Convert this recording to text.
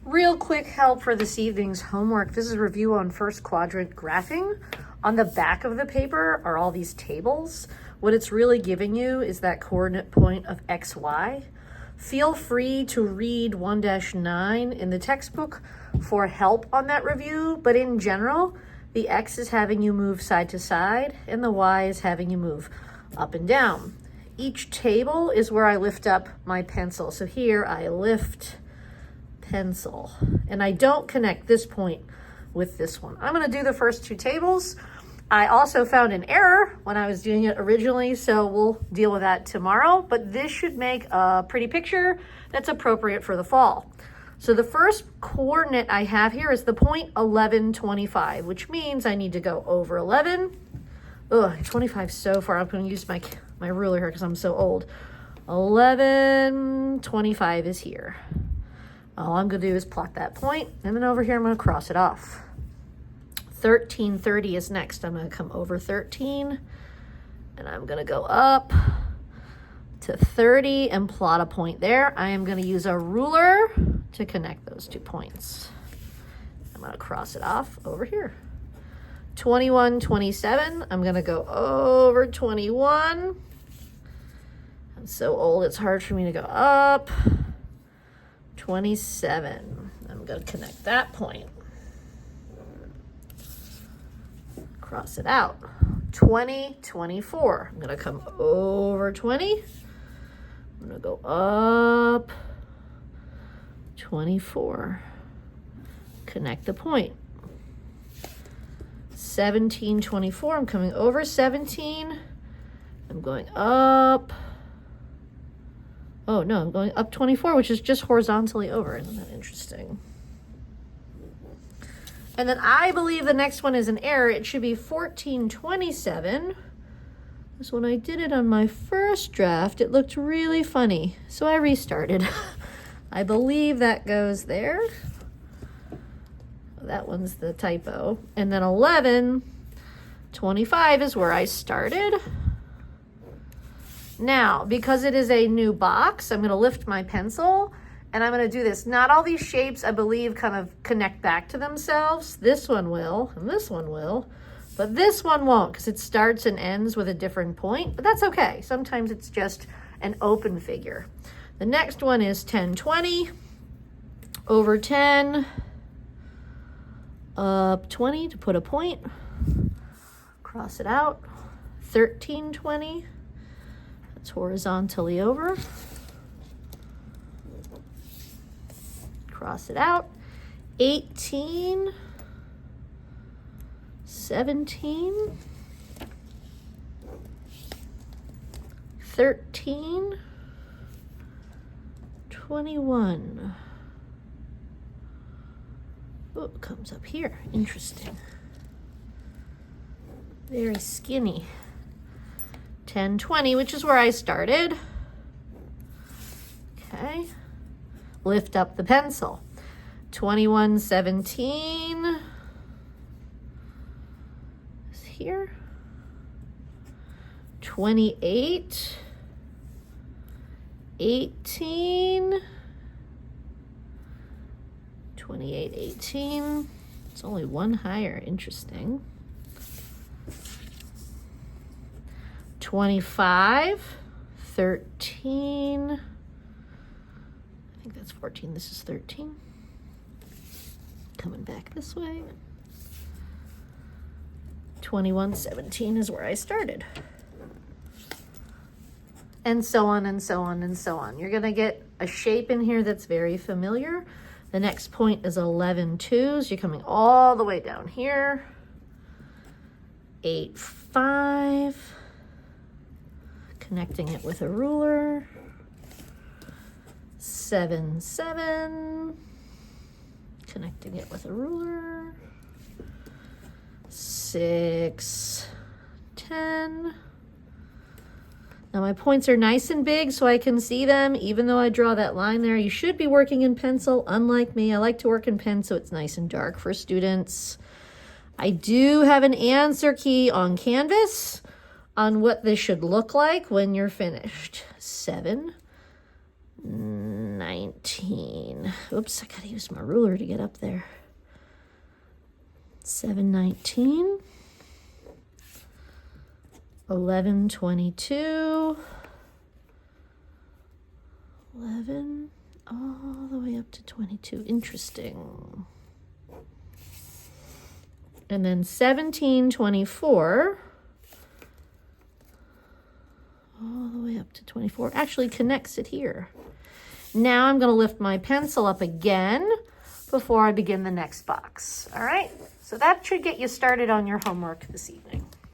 Real quick help for this evening's homework. This is a review on first quadrant graphing. On the back of the paper are all these tables. What it's really giving you is that coordinate point of x, y. Feel free to read 1-9 in the textbook for help on that review, but in general, the x is having you move side to side and the y is having you move up and down. Each table is where I lift up my pencil. So here I lift pencil, and I don't connect this point with this one. I'm going to do the first two tables. I also found an error when I was doing it originally, so we'll deal with that tomorrow, but this should make a pretty picture that's appropriate for the fall. So the first coordinate I have here is the point 1125, which means I need to go over 11. Ugh, 25 so far. I'm going to use my ruler here because I'm so old. 1125 is here. All I'm going to do is plot that point, and then over here I'm going to cross it off. 1330 is next. I'm going to come over 13, and I'm going to go up to 30 and plot a point there. I am going to use a ruler to connect those 2 points. I'm going to cross it off over here. 2127, I'm going to go over 21. I'm so old, it's hard for me to go up. 27, I'm going to connect that point. Cross it out. 20, 24, I'm going to come over 20. I'm going to go up 24. Connect the point. 17, 24, I'm coming over 17. I'm going up. Oh no, I'm going up 24, which is just horizontally over. Isn't that interesting? And then I believe the next one is an error. It should be 1427. Because when I did it on my first draft, it looked really funny. So I restarted. I believe that goes there. That one's the typo. And then 1125 is where I started. Now, because it is a new box, I'm going to lift my pencil and I'm going to do this. Not all these shapes, I believe, kind of connect back to themselves. This one will, and this one will, but this one won't because it starts and ends with a different point, but that's okay. Sometimes it's just an open figure. The next one is 1020, over 10, up 20 to put a point, cross it out, 1320, that's horizontally over, cross it out, 18, 17, 13, 21. Oh, it comes up here. Interesting. Very skinny. 1020, which is where I started. Okay. Lift up the pencil. 2117 is here. 28, 18, 28, 18. It's only one higher. Interesting. 25, 13. I think that's 14. This is 13. Coming back this way. 2117 is where I started. And so on and so on and so on. You're going to get a shape in here that's very familiar. The next point is 11.2, so you're coming all the way down here. 8.5, connecting it with a ruler. 7.7, connecting it with a ruler. 6.10. Now my points are nice and big so I can see them, even though I draw that line there. You should be working in pencil, unlike me. I like to work in pen so it's nice and dark for students. I do have an answer key on Canvas on what this should look like when you're finished. 7. 719. Oops, I gotta use my ruler to get up there. 719. 1122. 11 all the way up to 22. Interesting. And then 1724 all the way up to 24 actually connects it here. Now I'm going to lift my pencil up again before I begin the next box. All right, so that should get you started on your homework this evening.